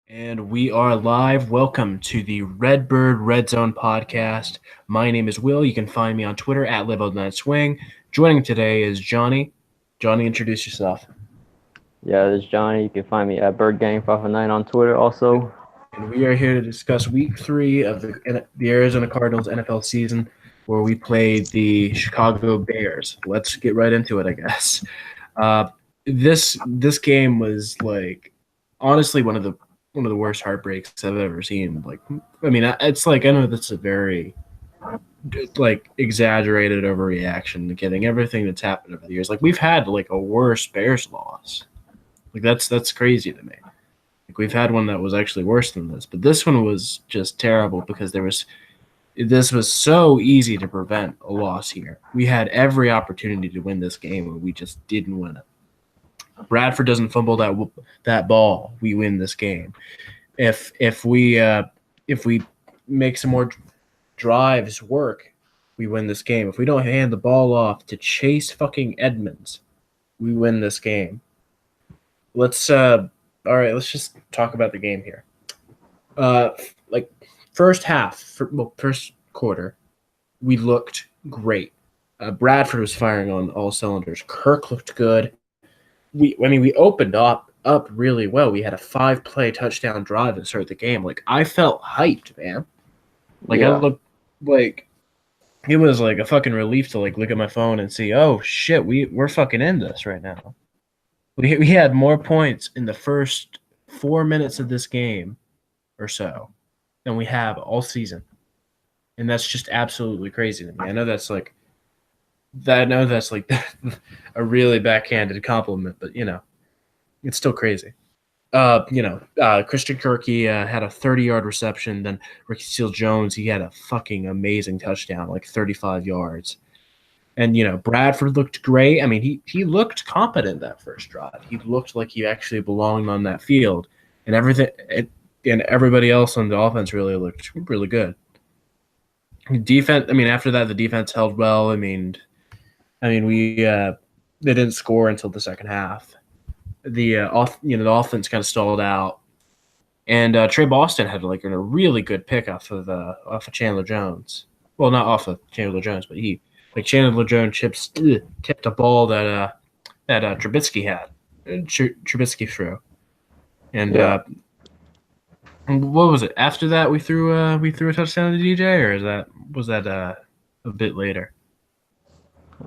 And we are live. Welcome to the Redbird Redzone podcast. My name is Will. You can find me on Twitter at LiveOutNightSwing. Joining today is Johnny. Johnny, introduce yourself. Yeah, this is Johnny. You can find me at BirdGang509 on Twitter also. And we are here to discuss week 3 of the Arizona Cardinals NFL season, where we played the Chicago Bears. Let's get right into it, I guess. This game was honestly one of the worst heartbreaks I've ever seen. It's I know that's a very exaggerated overreaction to getting everything that's happened over the years. We've had a worse Bears loss. That's crazy to me. We've had one that was actually worse than this, but this one was just terrible because this was so easy to prevent a loss here. We had every opportunity to win this game, and we just didn't win it. Bradford doesn't fumble that ball, we win this game. If we make some more drives work, we win this game. If we don't hand the ball off to Chase fucking Edmonds, we win this game. Let's just talk about the game here. First quarter, we looked great. Bradford was firing on all cylinders. Kirk looked good. We opened up really well. We had a 5-play touchdown drive to start the game. I felt hyped, man. I looked it was a fucking relief to look at my phone and see, oh shit, we're fucking in this right now. We had more points in the first 4 minutes of this game or so than we have all season, and that's just absolutely crazy to me. I know that's a really backhanded compliment, but it's still crazy. Christian Kirky had a 30-yard reception. Then Ricky Seals-Jones, he had a fucking amazing touchdown, 35 yards. And, Bradford looked great. I mean, he looked competent that first drive. He looked like he actually belonged on that field. And everybody else on the offense really looked really good. Defense, after that, the defense held well. They didn't score until the second half. The offense kind of stalled out. And Trey Boston had a really good pick off of Chandler Jones. Well, not off of Chandler Jones, but Chandler Jones tipped a ball that Trubisky had. Trubisky threw. And what was it? After that, we threw a touchdown to DJ, or was that a bit later?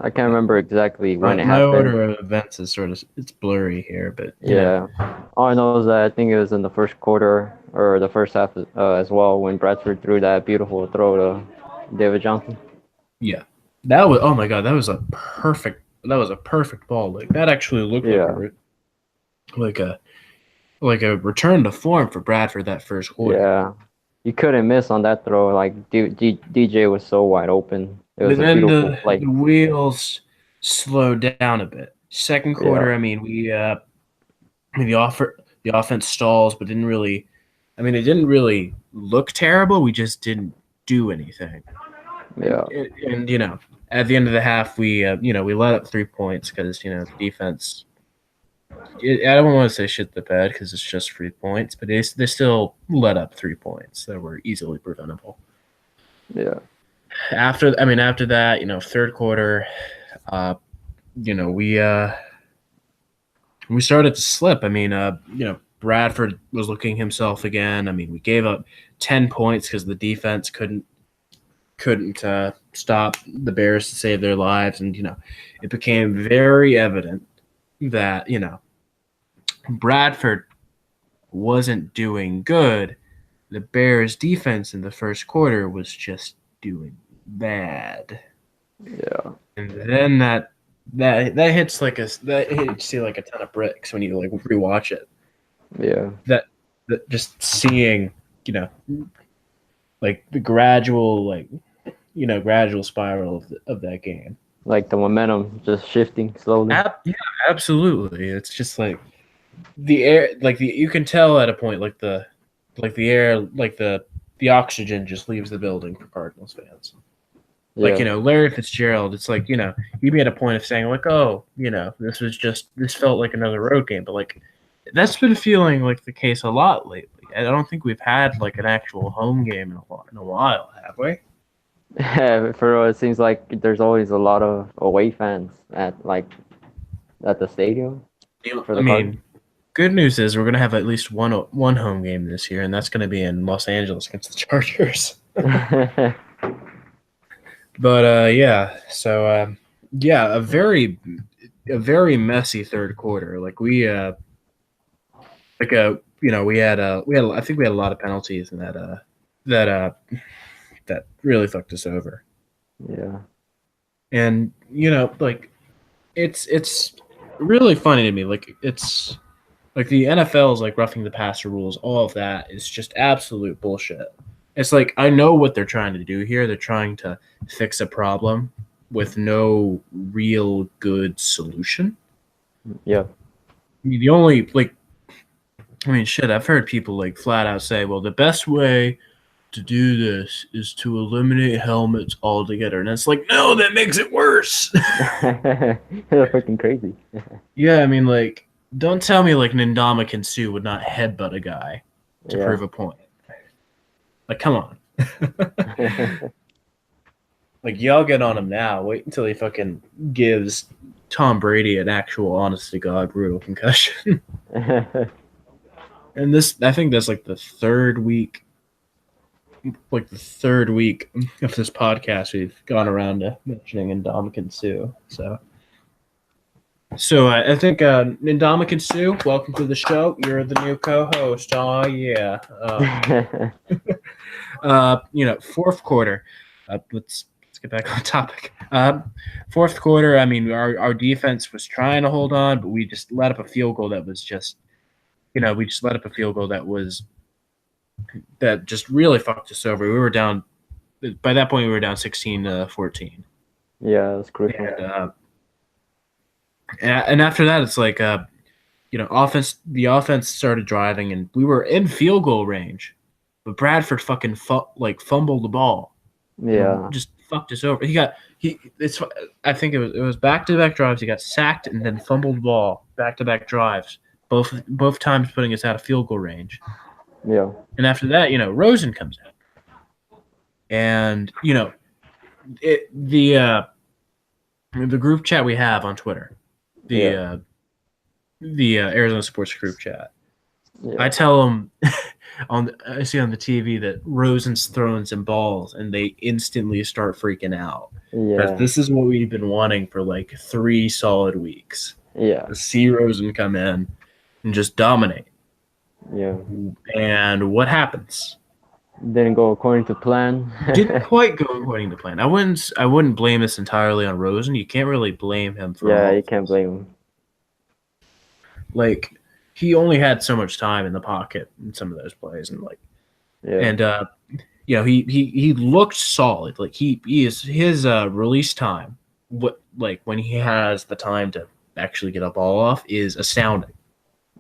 I can't remember exactly when it My happened. order of events is it's blurry here, but yeah. All I know is that I think it was in the first quarter or the first half as well when Bradford threw that beautiful throw to David Johnson. Yeah, that was, oh my god, that was a perfect ball. That actually looked like a return to form for Bradford that first quarter. Yeah, you couldn't miss on that throw. DJ was so wide open. It was a beautiful play. The wheels slowed down a bit. Second quarter, the offense stalls, but didn't really. It didn't really look terrible. We just didn't do anything. Yeah. And at the end of the half, we let up 3 points because the defense. I don't want to say shit the bed because it's just 3 points, but they still let up 3 points that were easily preventable. Yeah. After that, third quarter, we started to slip. Bradford was looking himself again. We gave up 10 points because the defense couldn't stop the Bears to save their lives, and it became very evident that Bradford wasn't doing good. The Bears defense in the first quarter was just doing bad. Yeah. And then that hits you like a ton of bricks when you rewatch it. Yeah. That just seeing, the gradual spiral of that game. The momentum just shifting slowly. Yeah, absolutely. It's just the air, you can tell at a point the air, the oxygen just leaves the building for Cardinals fans. Yeah. Larry Fitzgerald, it's he made a point of saying this felt like another road game, but that's been feeling the case a lot lately. I don't think we've had like an actual home game in a while, have we? For it seems like there's always a lot of away fans at the stadium for I the Cardinals. mean, good news is we're gonna have at least one home game this year, and that's gonna be in Los Angeles against the Chargers. But yeah, so yeah, a very messy third quarter. Like we I think we had a lot of penalties and that really fucked us over. Yeah. And like it's really funny to me. Like it's like the NFL is like roughing the passer rules. All of that is just absolute bullshit. It's like I know what they're trying to do here. They're trying to fix a problem with no real good solution. Yeah. I mean, the only like I mean, shit, I've heard people like flat out say, well, the best way to do this is to eliminate helmets altogether. And it's like, no, that makes it worse. They're freaking crazy. Yeah, I mean, like, don't tell me like Ndamukong Suh would not headbutt a guy to prove a point. Like, come on. Like, y'all get on him now. Wait until he fucking gives Tom Brady an actual, honest to God, brutal concussion. And I think that's like the third week of this podcast we've gone around to mentioning Ndamukong Suh. So I think Ndamukong Suh, welcome to the show. You're the new co-host. Oh yeah. Fourth quarter. Let's get back on topic. Fourth quarter. I mean, our defense was trying to hold on, but we just let up a field goal that was just. We just let up a field goal that just really fucked us over. We were down by that point. We were down 16-14. Yeah, that's crucial. And after that, it's like the offense started driving, and we were in field goal range, but Bradford fucking fumbled the ball. Yeah, just fucked us over. I think it was back-to-back drives. He got sacked and then fumbled the ball. Back-to-back drives. Both times putting us out of field goal range. Yeah. And after that, Rosen comes out. And, the group chat we have on Twitter, the Arizona Sports group chat, I tell them I see on the TV that Rosen's throwing some balls and they instantly start freaking out. Yeah. This is what we've been wanting for like 3 solid weeks. Yeah. To see Rosen come in and just dominate. Yeah. And what happens? Didn't go according to plan. Didn't quite go according to plan. I wouldn't blame this entirely on Rosen. You can't really blame him for Yeah, you can't blame him. Like he only had so much time in the pocket in some of those plays, and he looked solid. Like his release time, when he has the time to actually get a ball off, is astounding.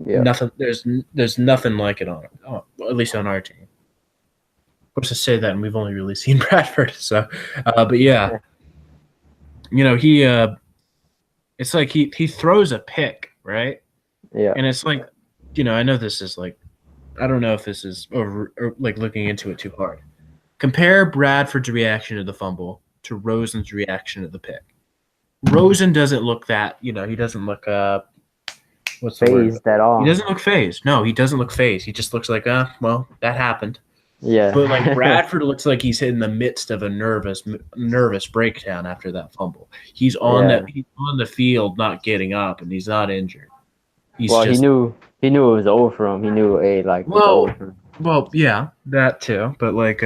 Yeah. There's nothing like it at least on our team. Of course, I say that, and we've only really seen Bradford. So, but yeah, it's like he throws a pick, right? Yeah. And it's like, I know this is like, I don't know if this is over or like looking into it too hard. Compare Bradford's reaction to the fumble to Rosen's reaction to the pick. Rosen doesn't look that, he doesn't look what's the word? Phased at all. He doesn't look phased. No, he doesn't look phased. He just looks like, well, that happened. Yeah. But like Bradford looks like he's in the midst of a nervous breakdown after that fumble. He's on the field, not getting up, and he's not injured. He knew it was over for him. He knew it's over for him. Well, yeah, that too. But like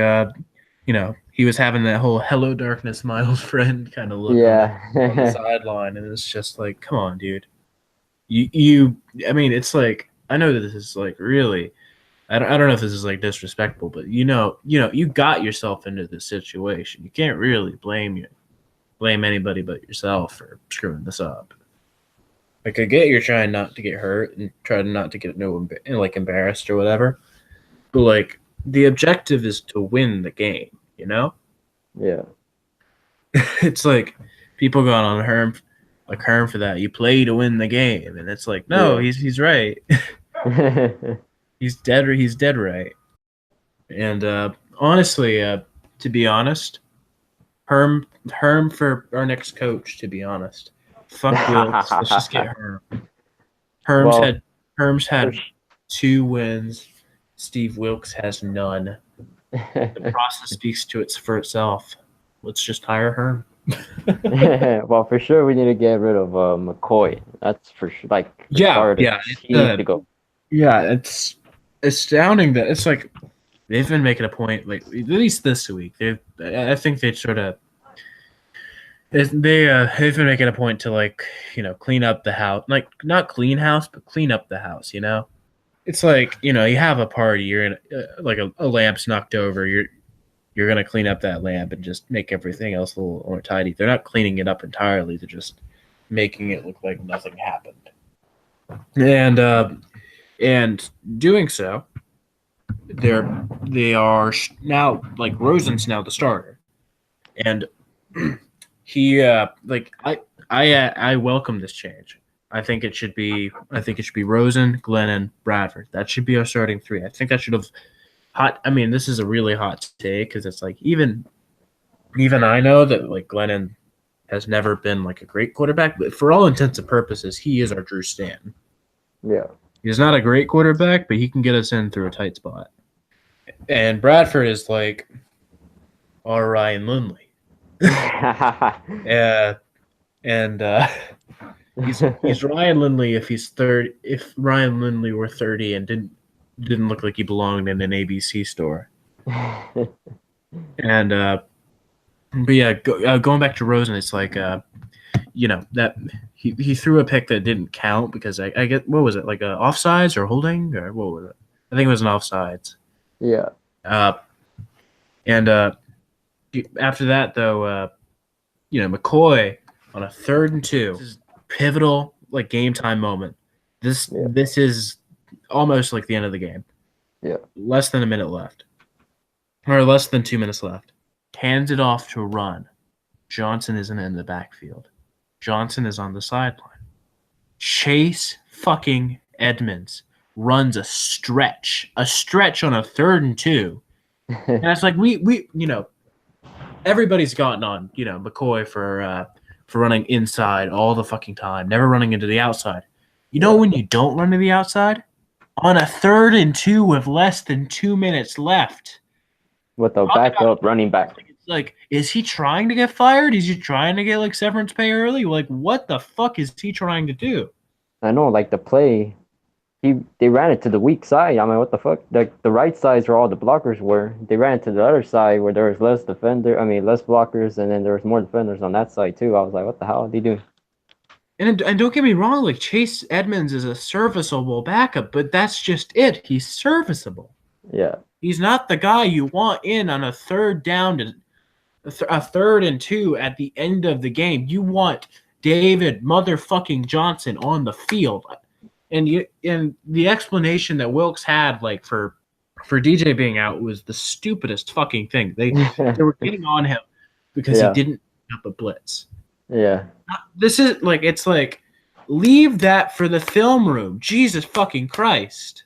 he was having that whole "Hello, darkness, my old friend" kind of look on the sideline, and it's just like, come on, dude. I mean, it's like, I know that this is like really, I don't know if this is like disrespectful, but you got yourself into this situation. You can't really blame anybody but yourself for screwing this up. Like, I get you're trying not to get hurt and trying not to get embarrassed or whatever, but like the objective is to win the game. Yeah. It's like people going on Herm for that. You play to win the game, and it's like, no, he's right. He's dead. He's dead right. And honestly, to be honest, Herm for our next coach. To be honest, fuck Wilkes. Let's just get Herm. Herm's had 2 wins. Steve Wilkes has none. The process speaks for itself. Let's just hire Herm. Well, for sure, we need to get rid of McCoy. That's for sure. Like, he needs to go. Yeah, it's astounding that it's like they've been making a point, like at least this week. I think they sort of they've been making a point to like clean up the house, like not clean house, but clean up the house. It's like you have a party, you're in like a lamp's knocked over, you're gonna clean up that lamp and just make everything else a little more tidy. They're not cleaning it up entirely; they're just making it look like nothing happened. And doing so, they are now like Rosen's now the starter, and he I welcome this change. I think it should be Rosen, Glennon, Bradford. That should be our starting 3. I think that should have this is a really hot take because it's like even I know that like Glennon has never been like a great quarterback, but for all intents and purposes, he is our Drew Stanton. Yeah. He's not a great quarterback, but he can get us in through a tight spot. And Bradford is like our Ryan Lindley. He's Ryan Lindley if Ryan Lindley were 30 and didn't look like he belonged in an ABC store. And but yeah, going back to Rosen, it's like that he threw a pick that didn't count because I get what was it, like offsides or holding or what was it? I think it was an offsides. Yeah. And after that though, McCoy on a 3rd and 2, this is pivotal like game time moment. This is almost like the end of the game. Yeah. Less than a minute left, or less than 2 minutes left. Hands it off to Run. Johnson isn't in the backfield. Johnson is on the sideline. Chase fucking Edmonds runs a stretch on a 3rd and 2. And it's like we everybody's gotten on, McCoy for running inside all the fucking time, never running into the outside. When you don't run to the outside? On a 3rd and 2 with less than 2 minutes left. With a backup running back. It's like, is he trying to get fired? Is he trying to get like severance pay early? Like, what the fuck is he trying to do? I know, like the play, they ran it to the weak side. I mean, what the fuck? Like the right side's where all the blockers were. They ran it to the other side where there was less blockers, and then there was more defenders on that side too. I was like, what the hell are they doing? And don't get me wrong, like Chase Edmonds is a serviceable backup, but that's just it. He's serviceable. Yeah. He's not the guy you want in on a 3rd down to a 3rd and 2 at the end of the game. You want David motherfucking Johnson on the field. And the explanation that Wilkes had like for DJ being out was the stupidest fucking thing. They were getting on him because he didn't pick up a blitz. Yeah. This is like, it's like, leave that for the film room. Jesus fucking Christ.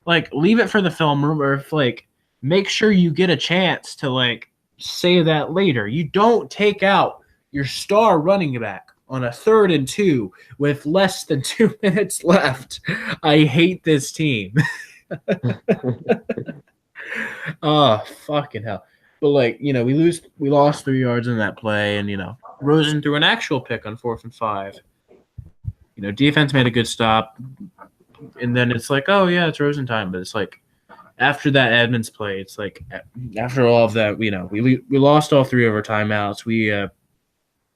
Like, leave it for the film room, or if like, make sure you get a chance to like say that later. You don't take out your star running back on a 3rd and 2 with less than 2 minutes left. I hate this team. Oh, fucking hell. But like, we lost 3 yards in that play, and Rosen threw an actual pick on 4th and 5. Defense made a good stop, and then it's like, oh yeah, it's Rosen time. But it's like after that Edmonds play, it's like after all of that, we lost all 3 of our timeouts. We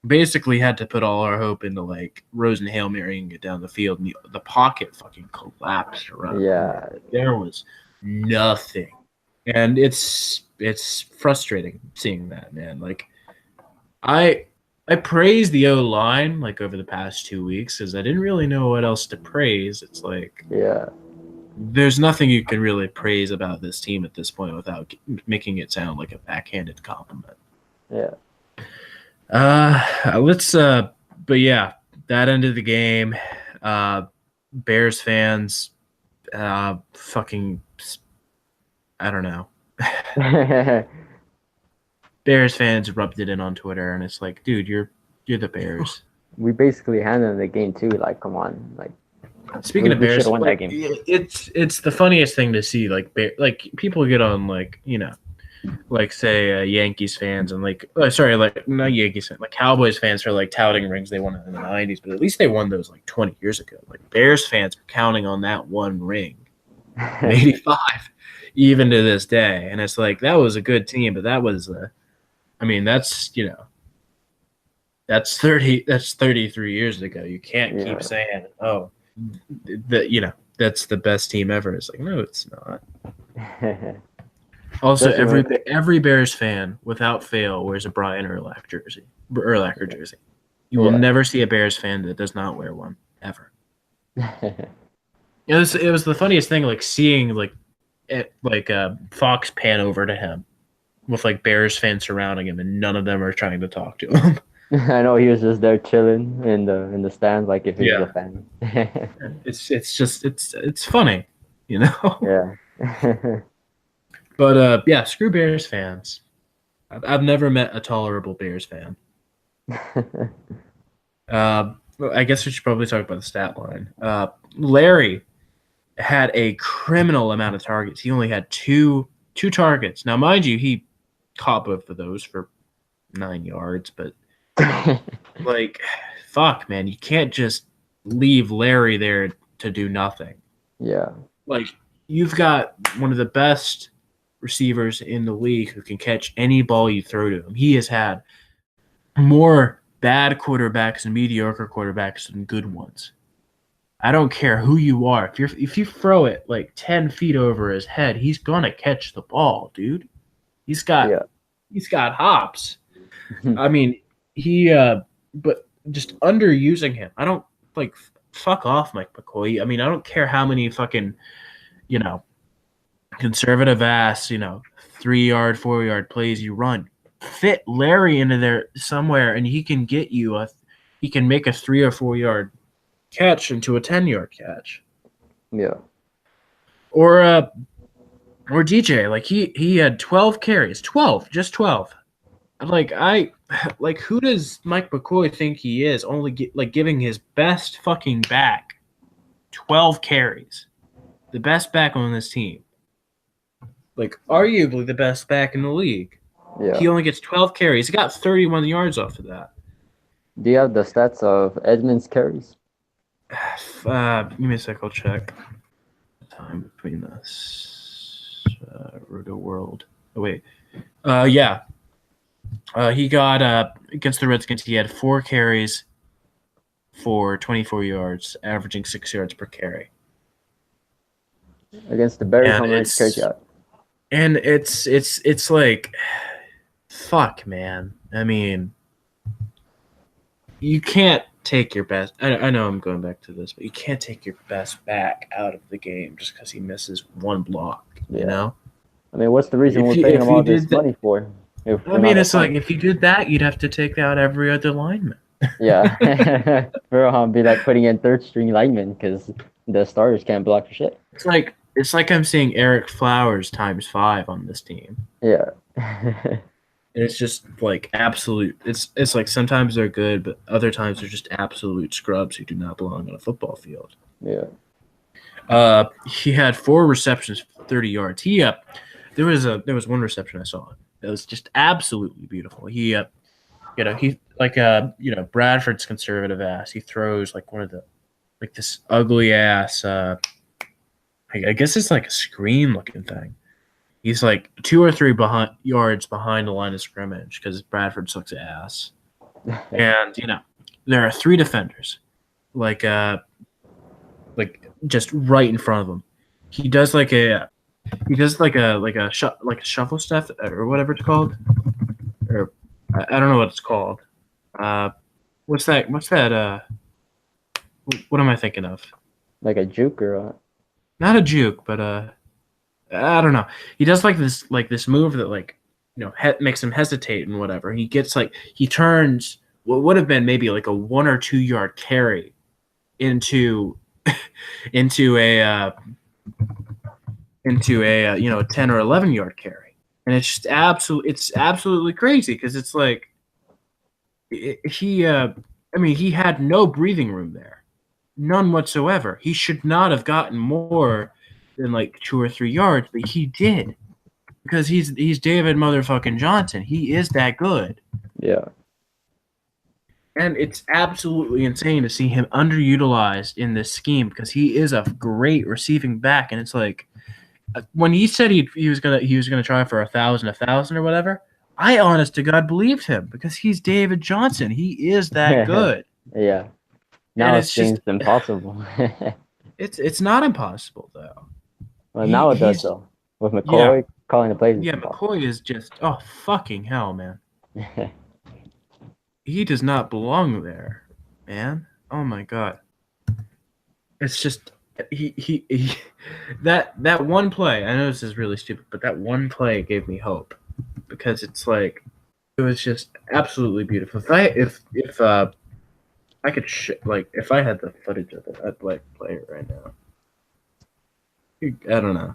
basically had to put all our hope into like Rosen Hail Marying it down the field, and the pocket fucking collapsed around. Yeah, there was nothing, and it's frustrating seeing that, man. Like I praised the O-line like over the past 2 weeks because I didn't really know what else to praise. It's like, there's nothing you can really praise about this team at this point without making it sound like a backhanded compliment. Yeah. But yeah, that ended the game. Bears fans fucking, I don't know. Bears fans rubbed it in on Twitter, and it's like, dude, you're the Bears. We basically handled the game too. Like, come on, like. Speaking of We Bears, should have won like, that game. it's the funniest thing to see. Like people get on like like say Yankees fans and like like not Yankees fans, like Cowboys fans for like touting rings they won in the '90s, but at least they won those like 20 years ago. Like Bears fans are counting on that one ring in '85, even to this day, and it's like that was a good team, but that was I mean that's that's 33 years ago. You can't keep saying that that's the best team ever. It's like no, it's not. Also, every Bears fan, without fail, wears a Brian Urlacher jersey. You will never see a Bears fan that does not wear one, ever. It was the funniest thing, like seeing Fox pan over to him with like Bears fans surrounding him, and none of them are trying to talk to him. I know he was just there chilling in the stands, like if he was a fan. it's funny, Yeah. But screw Bears fans. I've never met a tolerable Bears fan. I guess we should probably talk about the stat line. Larry had a criminal amount of targets. He only had two targets. Now, mind you, he caught both of those for 9 yards, but like, fuck, man, you can't just leave Larry there to do nothing. Yeah. Like, you've got one of the best receivers in the league who can catch any ball you throw to him. He has had more bad quarterbacks and mediocre quarterbacks than good ones. I don't care who you are. If you throw it like 10 feet over his head, he's gonna catch the ball, dude. He's got hops. I mean, but just underusing him. I don't fuck off, Mike McCoy. I mean, I don't care how many fucking, conservative ass, 3-yard, 4-yard plays you run. Fit Larry into there somewhere, and he can get you he can make a 3 or 4 yard catch into a 10-yard catch. Yeah. Or DJ, like he had 12 carries, 12, just 12. Like who does Mike McCoy think he is? Only giving his best fucking back 12 carries, the best back on this team. Like, arguably the best back in the league. Yeah. He only gets 12 carries. He got 31 yards off of that. Do you have the stats of Edmonds' carries? Give me a sec. I'll check. Time between us. Roto World. Oh, wait. Yeah. He got, against the Redskins, he had 4 carries for 24 yards, averaging 6 yards per carry. Against the Bears, how many carries he got? And it's like, fuck, man. I mean, you can't take your best. I know I'm going back to this, but you can't take your best back out of the game just because he misses one block. Yeah. You know. I mean, what's the reason we're paying him all this money for? I mean, it's like if you did that, you'd have to take out every other lineman. Yeah, for be like putting in third string linemen because the starters can't block for shit. It's like I'm seeing Eric Flowers times 5 on this team. Yeah. And it's just like absolute. It's like sometimes they're good, but other times they're just absolute scrubs who do not belong on a football field. Yeah. He had 4 receptions, 30 yards. There was one reception I saw. It was just absolutely beautiful. He Bradford's conservative ass. He throws like one of the this ugly ass. I guess it's like a screen looking thing. He's like 2 or 3 yards behind the line of scrimmage because Bradford sucks ass. And there are 3 defenders, like just right in front of him. He does like a shuffle step or whatever it's called, or I don't know what it's called. What's that? What am I thinking of? Like a juke or not a juke, but I don't know. He does like this move that makes him hesitate and whatever. He gets he turns what would have been maybe like a 1 or 2 yard carry into a a 10 or 11-yard carry, and it's just absolutely crazy because it's like he had no breathing room there, none whatsoever. He should not have gotten more than like 2 or 3 yards, but he did because he's David motherfucking Johnson. He is that good. Yeah. And it's absolutely insane to see him underutilized in this scheme because he is a great receiving back. And it's like when he said he was gonna try for 1,000 or whatever, I honest to God believed him because he's David Johnson. He is that good. Yeah. Now And it it's seems just impossible. it's not impossible though. Well, now it does though. With McCoy calling the plays. Yeah, McCoy is just fucking hell, man. He does not belong there, man. Oh my god. It's just he that one play. I know this is really stupid, but that one play gave me hope because it's like it was just absolutely beautiful. If I could if I had the footage of it, I'd like play it right now. I don't know,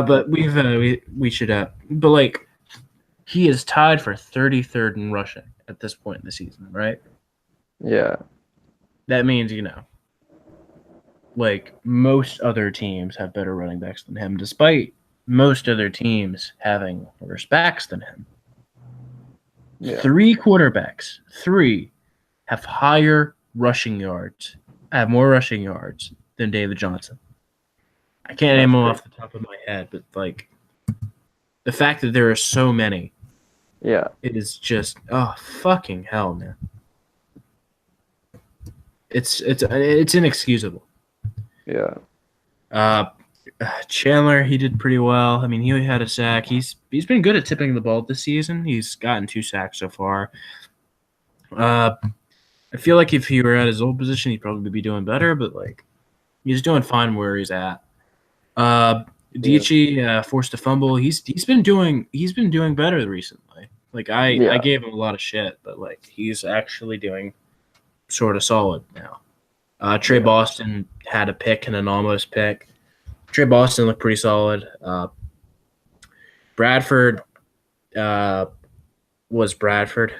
but we should but like he is tied for 33rd in rushing at this point in the season, right? Yeah. That means like most other teams have better running backs than him, despite most other teams having worse backs than him. Yeah. 3 quarterbacks, 3 have higher rushing yards, have more rushing yards than David Johnson. I can't name them off the top of my head, but like the fact that there are so many, yeah, it is just fucking hell, man. It's inexcusable. Yeah. Chandler, he did pretty well. I mean, he had a sack. He's been good at tipping the ball this season. He's gotten 2 sacks so far. I feel like if he were at his old position, he'd probably be doing better, but like he's doing fine where he's at. Dichi forced a fumble. He's been doing better recently. Like I gave him a lot of shit, but like he's actually doing sort of solid now. Trey Boston had a pick and an almost pick. Trey Boston looked pretty solid. Bradford was Bradford.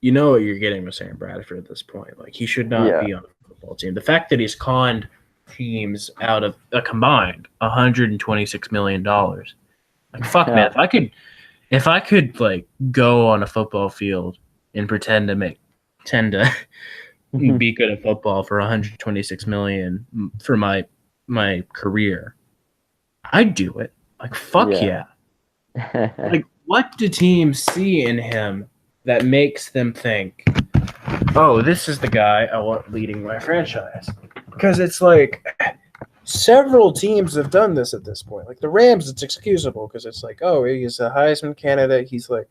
You know what you're getting with Sam Bradford at this point. Like he should not be on a football team. The fact that he's conned teams out of a combined $126 million. Like fuck, man. If I could like go on a football field and pretend to be good at football for $126 million for my career, I'd do it. Like fuck yeah. Like what do teams see in him that makes them think, oh, this is the guy I want leading my franchise? Because it's like several teams have done this at this point. Like the Rams, it's excusable because it's like, oh, he's a Heisman candidate. He's like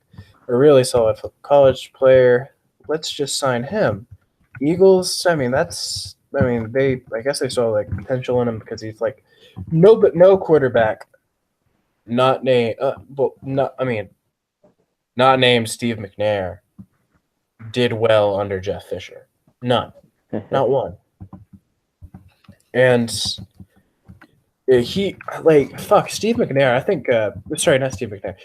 a really solid college player. Let's just sign him. Eagles, I guess they saw like potential in him because he's like no quarterback, not named Steve McNair did well under Jeff Fisher. None. Not one. And Steve McNair, I think not Steve McNair.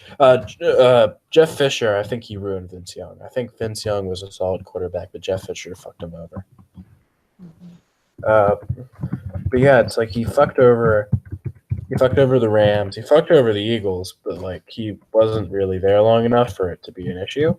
Jeff Fisher, I think he ruined Vince Young. I think Vince Young was a solid quarterback, but Jeff Fisher fucked him over. But yeah, it's like he fucked over the Rams, he fucked over the Eagles, but like he wasn't really there long enough for it to be an issue.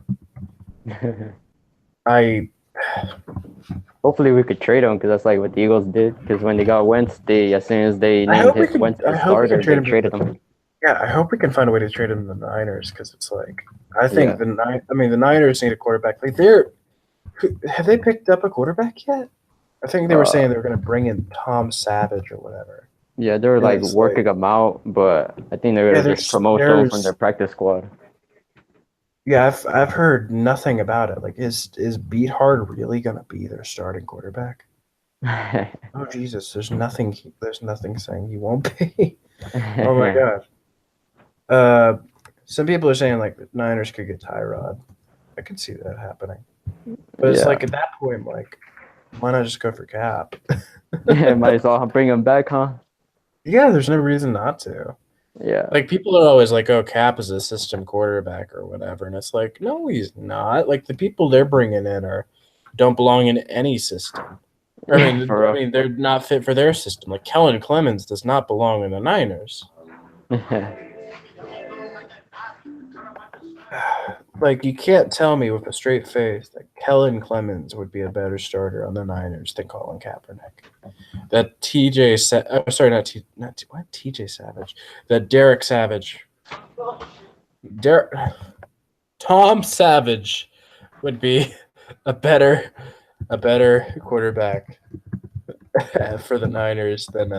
Hopefully we could trade him because that's like what the Eagles did. Because when they got Wentz, as soon as they named Wentz the starter, they traded him. Yeah, I hope we can find a way to trade him to the Niners because it's like I think the Niners need a quarterback. Like have they picked up a quarterback yet? I think they were saying they were going to bring in Tom Savage or whatever. Yeah, they were like working him out, but I think they're going to just promote him from their practice squad. Yeah, I've heard nothing about it. Like, is Beathard really gonna be their starting quarterback? Oh Jesus, there's nothing saying he won't be. Oh my god. Some people are saying like the Niners could get Tyrod. I could see that happening. But it's like at that point, like, why not just go for Cap? Might as well bring him back, huh? Yeah, there's no reason not to. Yeah. Like people are always like, "Oh, Cap is a system quarterback or whatever," and it's like, no, he's not. Like the people they're bringing in are don't belong in any system. For I mean, they're not fit for their system. Like Kellen Clemens does not belong in the Niners. real. Like you can't tell me with a straight face that Kellen Clemens would be a better starter on the Niners than Colin Kaepernick. That sorry, what TJ Savage? That Derek Savage, Derek Tom Savage would be a better quarterback for the Niners than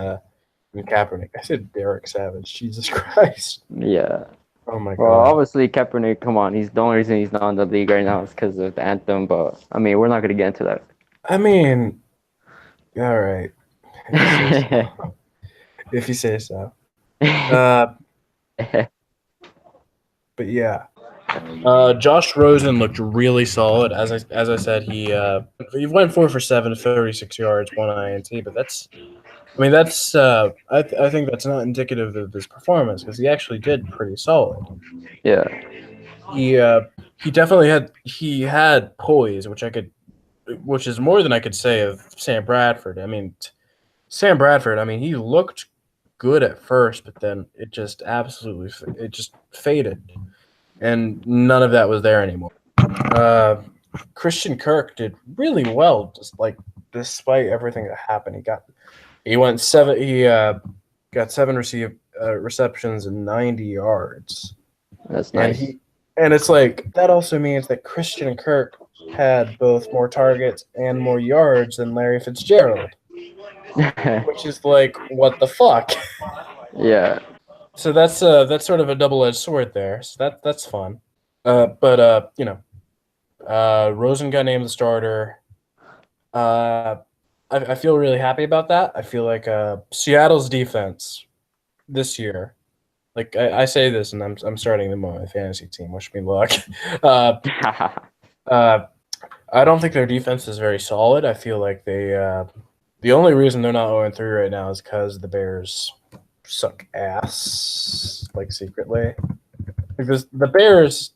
Kaepernick. I said Derek Savage. Jesus Christ. Yeah. Oh my Well, god. obviously Kaepernick, come on, he's the only reason he's not in the league right now is because of the anthem. But I mean, we're not gonna get into that. I mean, all right. If you say so. If you say so. But yeah. Josh Rosen looked really solid. As I said, he went 4 for 7, 36 yards, one INT. But I think that's not indicative of his performance because he actually did pretty solid. Yeah. He definitely had poise, which is more than I could say of Sam Bradford. I mean, Sam Bradford. I mean, he looked good at first, but then it just faded, and none of that was there anymore. Christian Kirk did really well, just like despite everything that happened. He went seven. He got seven receptions and 90 yards. That's nice. And it's like that also means that Christian Kirk had both more targets and more yards than Larry Fitzgerald, which is like what the fuck. Yeah. So that's sort of a double-edged sword there. So that's fun. Rosen got named the starter. I feel really happy about that. I feel like Seattle's defense this year. Like I say this, and I'm starting them on my fantasy team. Wish me luck. I don't think their defense is very solid. I feel like the only reason they're not 0-3 right now is because the Bears suck ass, like secretly. Because the Bears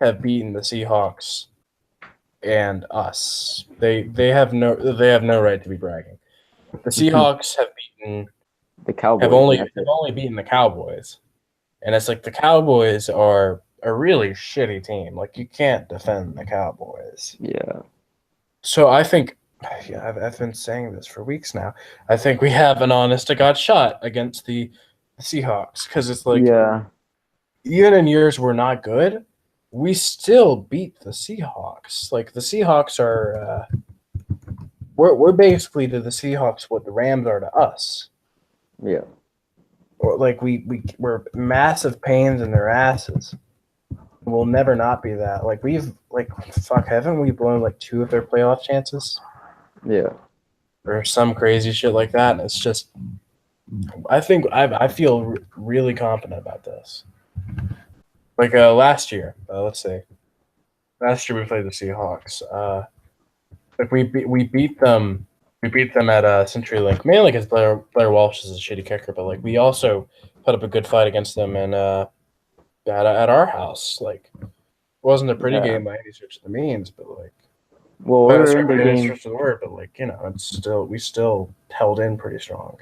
have beaten the Seahawks and us. They have no right to be bragging. The Seahawks have beaten the Cowboys. Have only beaten the Cowboys. And it's like the Cowboys are a really shitty team. Like you can't defend the Cowboys. Yeah. So I think, I've been saying this for weeks now. I think we have an honest to God shot against the Seahawks because it's like, yeah, even in years we're not good, we still beat the Seahawks. Like the Seahawks are, we're basically to the Seahawks what the Rams are to us. Yeah. Or like we're massive pains in their asses. We'll never not be that. Like haven't we blown like 2 of their playoff chances? Yeah. Or some crazy shit like that. And it's just, I think I feel really confident about this. Like last year, let's say, last year we played the Seahawks. Like we beat them. We beat them at CenturyLink, mainly because Blair Walsh is a shitty kicker, but like we also put up a good fight against them and at our house. Like it wasn't a pretty game by any stretch of the means, but like we were in the game. Stretch of the word, but like we still held in pretty strong.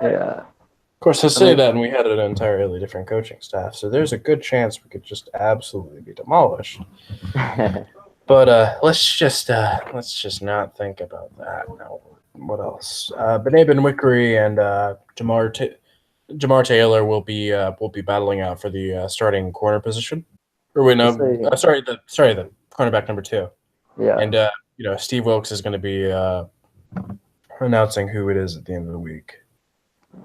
Yeah. Of course, I say that, and we had an entirely different coaching staff, so there's a good chance we could just absolutely be demolished. But let's just not think about that. Now, what else? Bené Benwikri and Jamar Taylor will be battling out for the starting corner position. Or wait, no, the cornerback number 2. Yeah. And Steve Wilkes is going to be announcing who it is at the end of the week.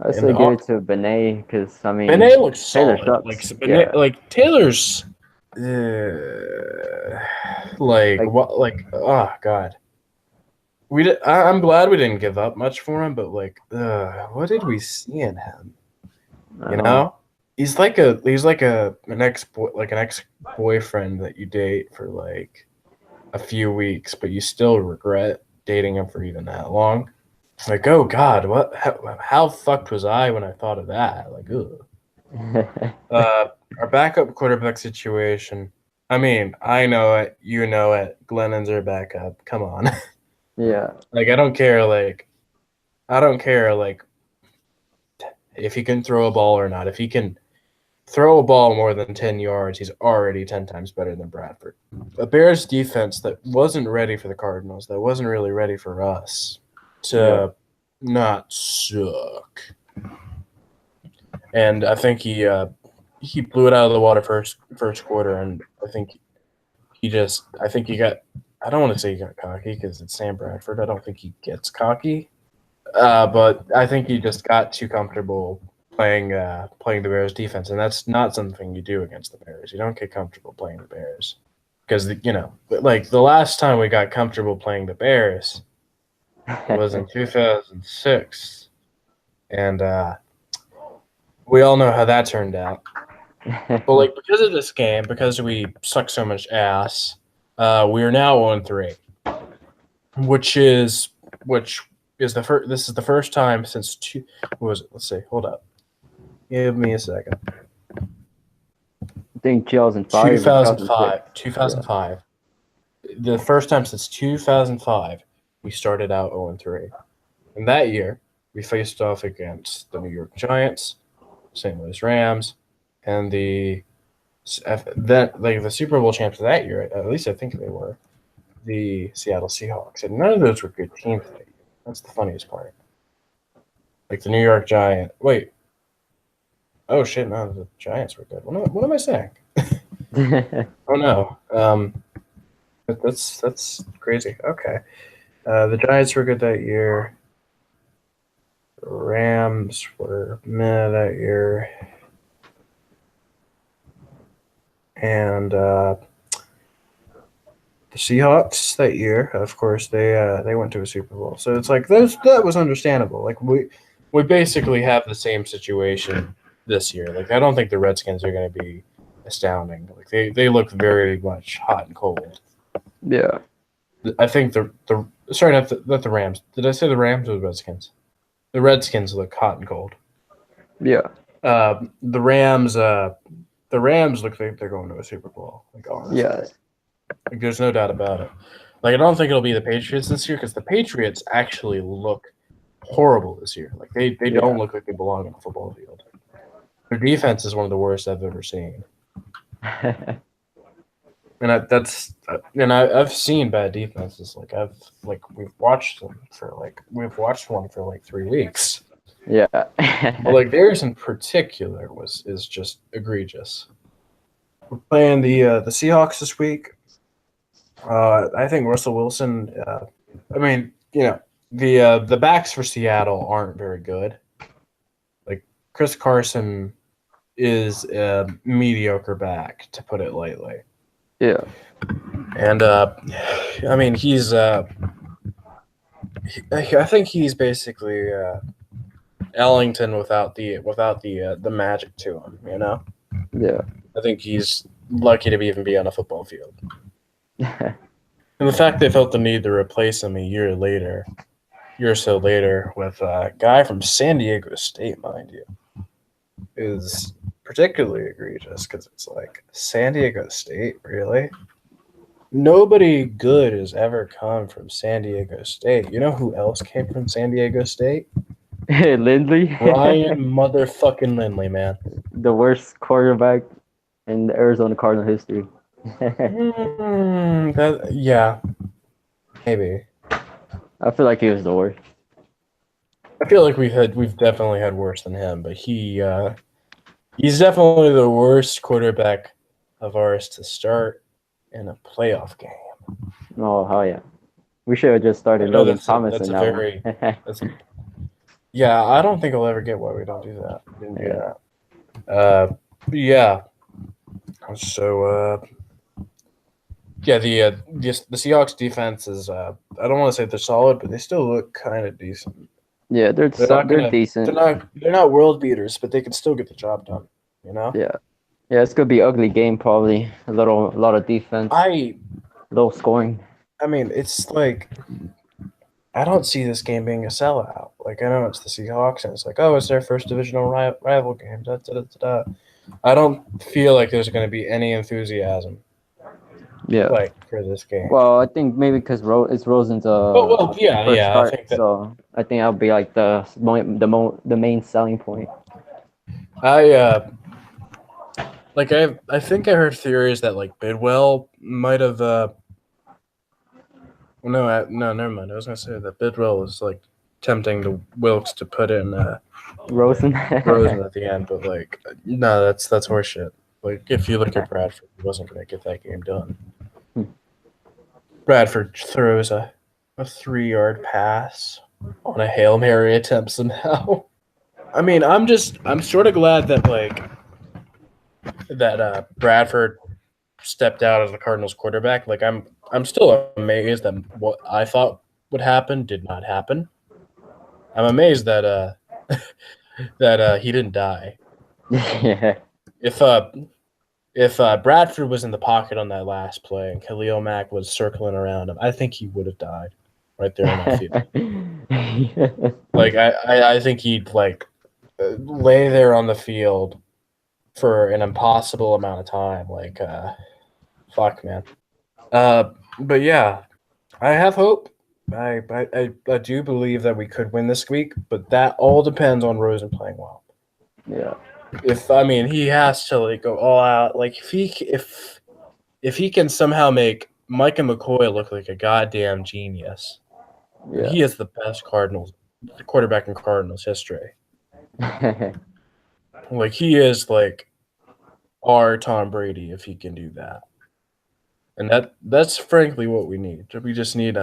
I say give it to Bené because I mean Bené looks solid. Taylor like Taylor's. Oh god, I'm glad we didn't give up much for him, but like, what did we see in him? You know, he's like an ex-boyfriend that you date for like a few weeks, but you still regret dating him for even that long. Like, oh God, what? How fucked was I when I thought of that? Like, ugh. Our backup quarterback situation. I mean, I know it. You know it. Glennon's our backup. Come on. Yeah. Like, I don't care. I don't care. If he can throw a ball or not. If he can throw a ball more than 10 yards, he's already 10 times better than Bradford. A Bears defense that wasn't ready for the Cardinals, that wasn't really ready for us to not suck. And I think he blew it out of the water first quarter, and I think he got. I don't want to say he got cocky because it's Sam Bradford. I don't think he gets cocky, but I think he just got too comfortable playing the Bears defense, and that's not something you do against the Bears. You don't get comfortable playing the Bears because like the last time we got comfortable playing the Bears was in 2006, and we all know how that turned out. But like because of this game, because we suck so much ass, we are now 0-3, which is the first. This is the first time since what was it? Let's see. Hold up. Give me a second. I think 2005. 2005. 2005. Yeah. The first time since 2005 we started out 0-3. And that year we faced off against the New York Giants, St. Louis Rams, and the Super Bowl champs of that year, at least I think they were, the Seattle Seahawks. And none of those were good teams that year. That's the funniest part. Like the New York Giants. Wait. Oh, shit, no, the Giants were good. What am I saying? Oh, no. That's crazy. Okay. The Giants were good that year. The Rams were meh that year. And the Seahawks that year, of course, they went to a Super Bowl. So it's like that was understandable. Like we basically have the same situation this year. Like I don't think the Redskins are going to be astounding. Like they look very much hot and cold. Yeah. I think not the Rams. Did I say the Rams or the Redskins? The Redskins look hot and cold. Yeah. The Rams look like they're going to a Super Bowl. Like honestly. Yeah. Like, there's no doubt about it. Like I don't think it'll be the Patriots this year because the Patriots actually look horrible this year. Like they don't look like they belong on a football field. Their defense is one of the worst I've ever seen. And I've seen bad defenses. We've watched one for like 3 weeks. Yeah. But like theirs in particular is just egregious. We're playing the Seahawks this week. I think Russell Wilson. The backs for Seattle aren't very good. Like Chris Carson is a mediocre back, to put it lightly. Yeah. And he's. I think he's basically Ellington without the magic to him. You know. Yeah. I think he's lucky to even be on a football field. And the fact they felt the need to replace him a year or so later, with a guy from San Diego State, mind you, is particularly egregious because it's like, San Diego State, really? Nobody good has ever come from San Diego State. You know who else came from San Diego State? Lindley. Ryan motherfucking Lindley, man. The worst quarterback in the Arizona Cardinal history. Yeah, maybe. I feel like he was the worst. I feel like we've definitely had worse than him, but he's definitely the worst quarterback of ours to start in a playoff game. Oh, hell yeah. We should have just started Logan Thomas in that one. Yeah, I don't think I'll ever get why we don't do that. We didn't do that. Yeah. So, the Seahawks defense is, I don't want to say they're solid, but they still look kind of decent. Yeah, they're decent. They're not world beaters, but they can still get the job done, you know? Yeah. Yeah, it's going to be an ugly game probably. A lot of defense. Low scoring. I mean, it's like I don't see this game being a sellout. Like, I know it's the Seahawks, and it's like, oh, it's their first divisional rival game. Da, da, da, da. I don't feel like there's going to be any enthusiasm, Yeah. like, for this game. Well, I think maybe because it's Rosen's Yeah, first I start, think that. so I think that'll be like the main selling point. I think I heard theories that like Bidwell might have. No, never mind. I was gonna say that Bidwell was like tempting to Wilkes to put in Rosen. Rosen at the end, but like, no, that's horseshit. Like, if you look at Bradford, he wasn't gonna get that game done. Bradford throws a 3-yard pass on a Hail Mary attempt somehow. I mean, I'm sort of glad that Bradford stepped out as the Cardinals quarterback. Like, I'm still amazed that what I thought would happen did not happen. I'm amazed that that he didn't die. Yeah. If Bradford was in the pocket on that last play and Khalil Mack was circling around him, I think he would have died right there on that field. Like, I think he'd like lay there on the field for an impossible amount of time. Like, fuck, man. But yeah, I have hope. I do believe that we could win this week, but that all depends on Rosen playing well. Yeah. He has to like go all out. Like, if he can somehow make Micah McCoy look like a goddamn genius, Yeah. he is the best quarterback in Cardinals history. Like, he is like our Tom Brady if he can do that. And that's frankly what we need. We just need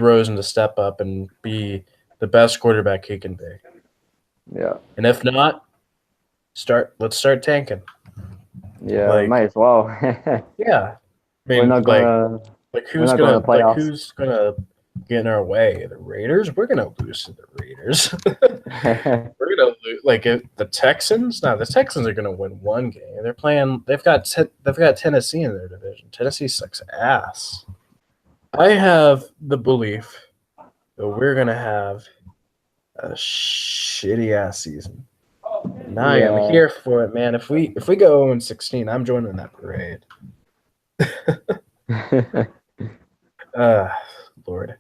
Rosen to step up and be the best quarterback he can be. Yeah. And if not, let's start tanking. Yeah, Like, might as well. yeah. I mean, We're not gonna who's gonna get in our way? The Raiders? We're gonna lose to the Raiders. We're gonna lose. Like, the Texans? No, the Texans are gonna win one game. They're playing. They've got Tennessee in their division. Tennessee sucks ass. I have the belief that we're gonna have a shitty ass season. And I am here for it, man. If we go 0-16, I'm joining that parade. Lord.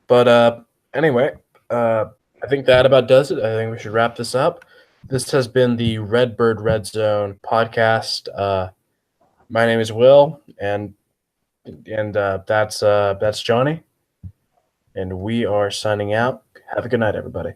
But anyway, I think that about does it. I think we should wrap this up. This has been the Redbird Redzone podcast. My name is Will, and that's Johnny, and we are signing out. Have a good night, everybody.